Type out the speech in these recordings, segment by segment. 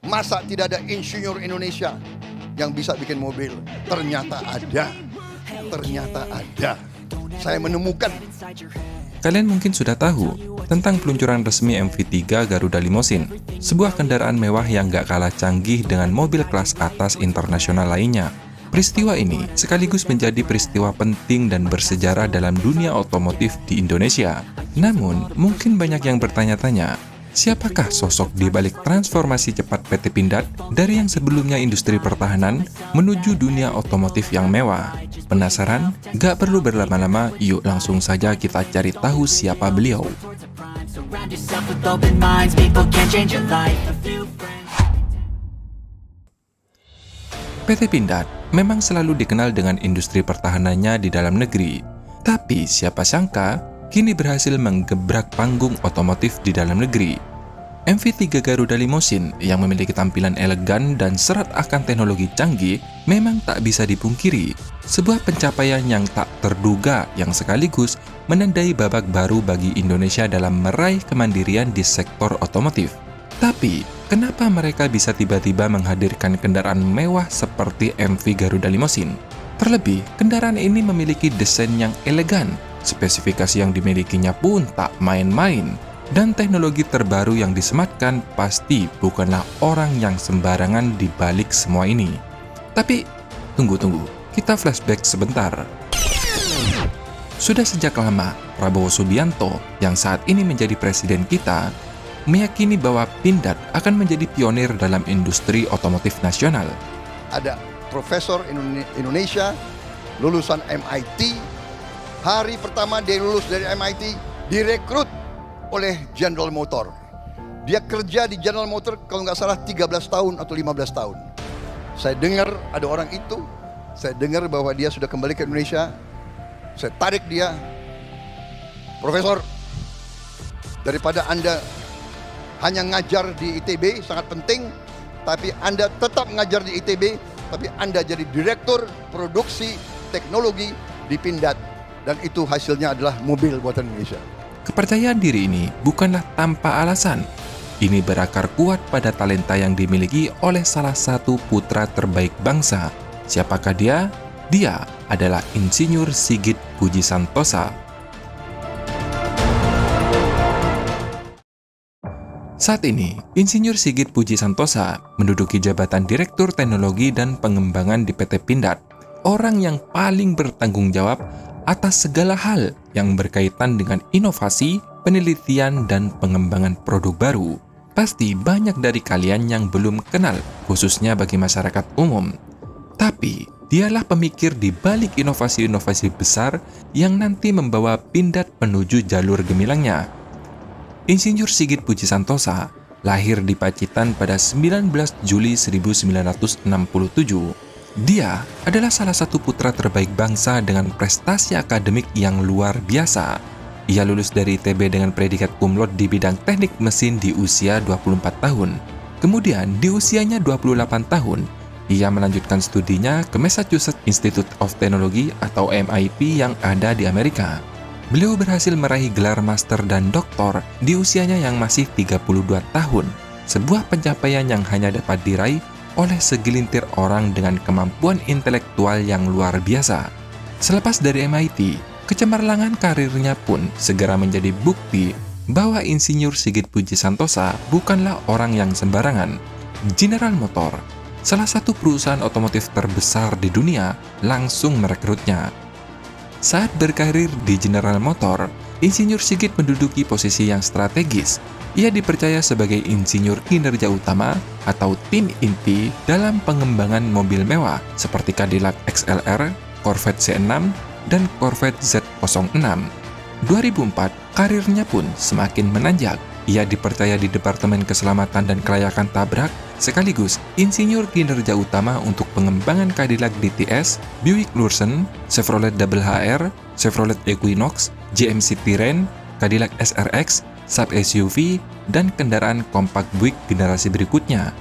Masa tidak ada insinyur Indonesia yang bisa bikin mobil? Ternyata ada. Ternyata ada. Saya menemukan. Kalian mungkin sudah tahu tentang peluncuran resmi MV3 Garuda Limousine, sebuah kendaraan mewah yang gak kalah canggih dengan mobil kelas atas internasional lainnya. Peristiwa ini sekaligus menjadi peristiwa penting dan bersejarah dalam dunia otomotif di Indonesia. Namun, mungkin banyak yang bertanya-tanya, siapakah sosok di balik transformasi cepat PT Pindad dari yang sebelumnya industri pertahanan menuju dunia otomotif yang mewah? Penasaran? Gak perlu berlama-lama, yuk langsung saja kita cari tahu siapa beliau. PT Pindad memang selalu dikenal dengan industri pertahanannya di dalam negeri. Tapi siapa sangka, kini berhasil menggebrak panggung otomotif di dalam negeri. MV3 Garuda Limousine yang memiliki tampilan elegan dan syarat akan teknologi canggih memang tak bisa dipungkiri. Sebuah pencapaian yang tak terduga yang sekaligus menandai babak baru bagi Indonesia dalam meraih kemandirian di sektor otomotif. Tapi, kenapa mereka bisa tiba-tiba menghadirkan kendaraan mewah seperti MV Garuda Limousine? Terlebih, kendaraan ini memiliki desain yang elegan, spesifikasi yang dimilikinya pun tak main-main, dan teknologi terbaru yang disematkan pasti bukanlah orang yang sembarangan di balik semua ini. Tapi, tunggu, kita flashback sebentar. Sudah sejak lama, Prabowo Subianto yang saat ini menjadi presiden kita, meyakini bahwa Pindad akan menjadi pionir dalam industri otomotif nasional. Ada profesor Indonesia, lulusan MIT. Hari pertama dia lulus dari MIT, direkrut oleh General Motor. Dia kerja di General Motor kalau nggak salah 13 tahun atau 15 tahun. Saya dengar ada orang itu, saya dengar bahwa dia sudah kembali ke Indonesia. Saya tarik dia, Profesor, daripada Anda hanya ngajar di ITB, sangat penting, tapi Anda tetap ngajar di ITB, tapi Anda jadi direktur produksi teknologi di Pindad, dan itu hasilnya adalah mobil buatan Indonesia. Kepercayaan diri ini bukanlah tanpa alasan. Ini berakar kuat pada talenta yang dimiliki oleh salah satu putra terbaik bangsa. Siapakah dia? Dia adalah Insinyur Sigit Puji Santosa. Saat ini, Insinyur Sigit Puji Santosa menduduki jabatan Direktur Teknologi dan Pengembangan di PT Pindad, orang yang paling bertanggung jawab atas segala hal yang berkaitan dengan inovasi, penelitian, dan pengembangan produk baru. Pasti banyak dari kalian yang belum kenal, khususnya bagi masyarakat umum. Tapi, dialah pemikir di balik inovasi-inovasi besar yang nanti membawa Pindad menuju jalur gemilangnya. Insinyur Sigit Puji Santosa lahir di Pacitan pada 19 Juli 1967. Dia adalah salah satu putra terbaik bangsa dengan prestasi akademik yang luar biasa. Ia lulus dari ITB dengan predikat cum laude di bidang teknik mesin di usia 24 tahun. Kemudian di usianya 28 tahun, ia melanjutkan studinya ke Massachusetts Institute of Technology atau MIT yang ada di Amerika. Beliau berhasil meraih gelar master dan doktor di usianya yang masih 32 tahun, sebuah pencapaian yang hanya dapat diraih oleh segelintir orang dengan kemampuan intelektual yang luar biasa. Selepas dari MIT, kecemerlangan karirnya pun segera menjadi bukti bahwa Insinyur Sigit Puji Santosa bukanlah orang yang sembarangan. General Motor, salah satu perusahaan otomotif terbesar di dunia, langsung merekrutnya. Saat berkarir di General Motor, Insinyur Sigit menduduki posisi yang strategis. Ia dipercaya sebagai insinyur kinerja utama atau tim inti dalam pengembangan mobil mewah seperti Cadillac XLR, Corvette C6, dan Corvette Z06. 2004, karirnya pun semakin menanjak. Ia dipercaya di Departemen Keselamatan dan Kelayakan Tabrak, sekaligus insinyur kinerja utama untuk pengembangan Cadillac DTS, Buick Lursen, Chevrolet Double HR, Chevrolet Equinox, GMC Terrain, Cadillac SRX, sub SUV, dan kendaraan kompak Buick generasi berikutnya.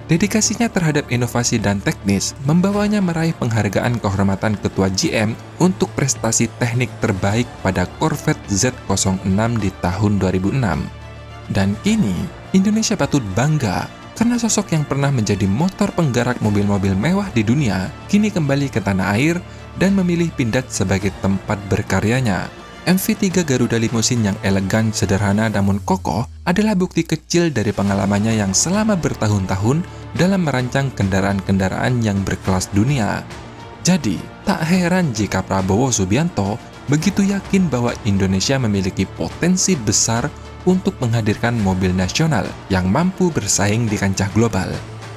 Dedikasinya terhadap inovasi dan teknis membawanya meraih penghargaan kehormatan Ketua GM untuk prestasi teknik terbaik pada Corvette Z06 di tahun 2006. Dan kini, Indonesia patut bangga karena sosok yang pernah menjadi motor penggerak mobil-mobil mewah di dunia kini kembali ke tanah air dan memilih Pindad sebagai tempat berkaryanya. MV3 Garuda Limousine yang elegan, sederhana namun kokoh adalah bukti kecil dari pengalamannya yang selama bertahun-tahun dalam merancang kendaraan-kendaraan yang berkelas dunia. Jadi, tak heran jika Prabowo Subianto begitu yakin bahwa Indonesia memiliki potensi besar untuk menghadirkan mobil nasional yang mampu bersaing di kancah global.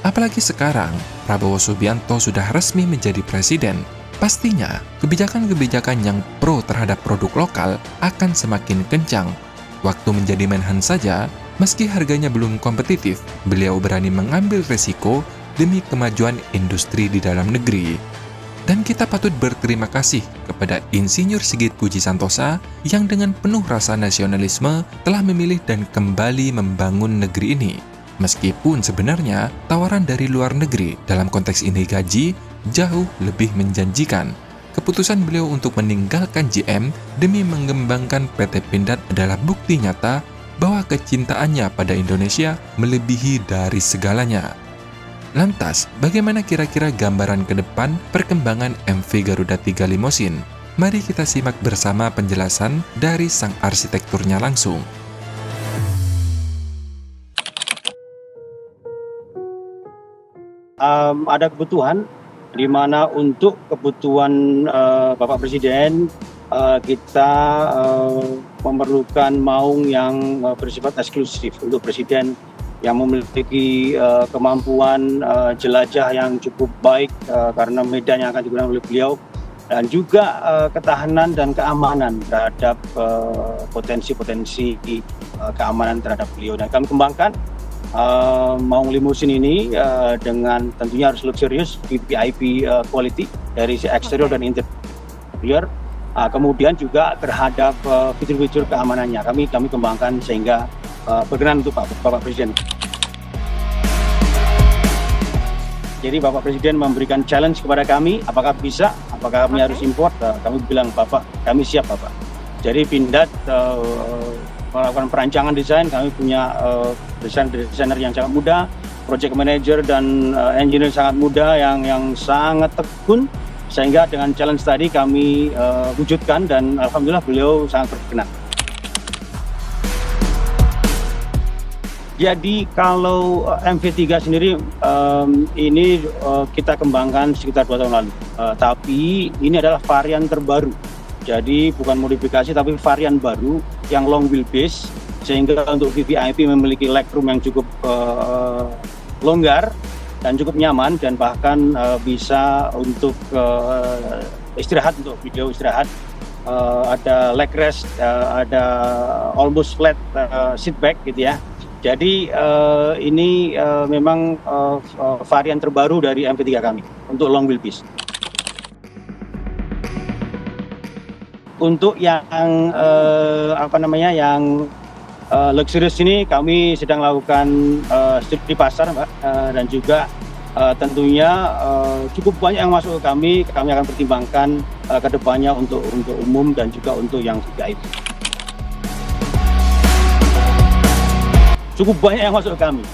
Apalagi sekarang, Prabowo Subianto sudah resmi menjadi presiden. Pastinya, kebijakan-kebijakan yang pro terhadap produk lokal akan semakin kencang. Waktu menjadi Menhan saja, meski harganya belum kompetitif, beliau berani mengambil resiko demi kemajuan industri di dalam negeri. Dan kita patut berterima kasih kepada Insinyur Sigit Puji Santosa yang dengan penuh rasa nasionalisme telah memilih dan kembali membangun negeri ini. Meskipun sebenarnya tawaran dari luar negeri dalam konteks ini gaji jauh lebih menjanjikan. Keputusan beliau untuk meninggalkan GM demi mengembangkan PT Pindad adalah bukti nyata bahwa kecintaannya pada Indonesia melebihi dari segalanya. Lantas, bagaimana kira-kira gambaran ke depan perkembangan MV Garuda 3 Limousine? Mari kita simak bersama penjelasan dari sang arsitekturnya langsung. Ada kebutuhan di mana untuk kebutuhan Bapak Presiden kita memerlukan maung yang bersifat eksklusif untuk Presiden yang memiliki kemampuan jelajah yang cukup baik karena medan yang akan digunakan oleh beliau, dan juga ketahanan dan keamanan terhadap potensi-potensi keamanan terhadap beliau. Dan kami kembangkan maung limusin ini dengan tentunya harus luxurious, VIP quality dari si eksterior dan interior. Kemudian juga terhadap fitur-fitur keamanannya kami kembangkan sehingga berkenan untuk Bapak Presiden. Jadi Bapak Presiden memberikan challenge kepada kami, apakah bisa, apakah kami harus import. Kami bilang, Bapak, kami siap Bapak. Jadi Pindad melakukan perancangan desain, kami punya desainer yang sangat muda, project manager dan engineer sangat muda yang sangat tekun, sehingga dengan challenge tadi kami wujudkan dan alhamdulillah beliau sangat berkenan. Jadi kalau MV3 sendiri ini kita kembangkan sekitar 2 tahun lalu, tapi ini adalah varian terbaru. Jadi bukan modifikasi tapi varian baru yang long wheelbase, sehingga untuk VVIP memiliki legroom yang cukup longgar dan cukup nyaman, dan bahkan bisa untuk istirahat, untuk video istirahat. Ada leg rest, ada almost flat seat back gitu ya. Jadi ini memang varian terbaru dari MV3 kami untuk long wheelbase. Untuk yang yang luxurious ini kami sedang lakukan studi pasar, Mbak, dan juga tentunya cukup banyak yang masuk ke kami akan pertimbangkan ke depannya untuk umum dan juga untuk yang VIP. Cukup banyak yang masuk ke kami,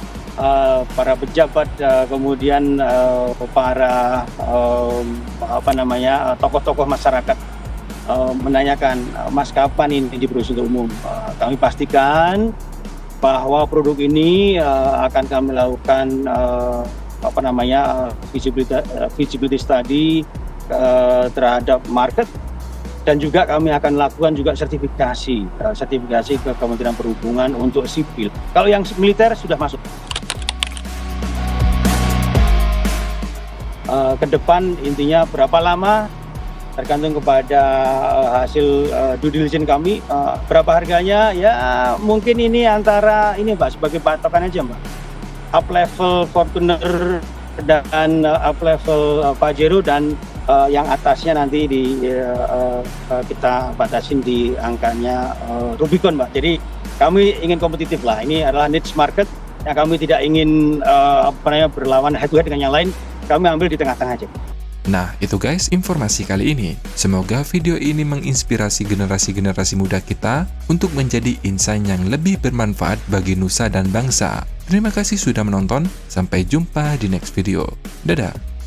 para pejabat, kemudian para tokoh-tokoh masyarakat menanyakan, Mas, kapan ini diproduksi untuk umum? Kami pastikan bahwa produk ini akan kami lakukan feasibility study terhadap market, dan juga kami akan lakukan juga sertifikasi ke Kementerian Perhubungan untuk sipil. Kalau yang militer sudah masuk. Ke depan intinya berapa lama tergantung kepada hasil due diligence kami. Berapa harganya? Ya mungkin ini antara ini, Mbak, sebagai patokan aja, Mbak. Up level Fortuner dan up level Pajero, dan yang atasnya nanti kita batasin di angkanya Rubicon, Mbak. Jadi kami ingin kompetitif lah. Ini adalah niche market yang kami tidak ingin berlawan head to head dengan yang lain. Kami ambil di tengah-tengah aja. Nah, itu guys informasi kali ini. Semoga video ini menginspirasi generasi-generasi muda kita untuk menjadi insan yang lebih bermanfaat bagi nusa dan bangsa. Terima kasih sudah menonton, sampai jumpa di next video. Dadah!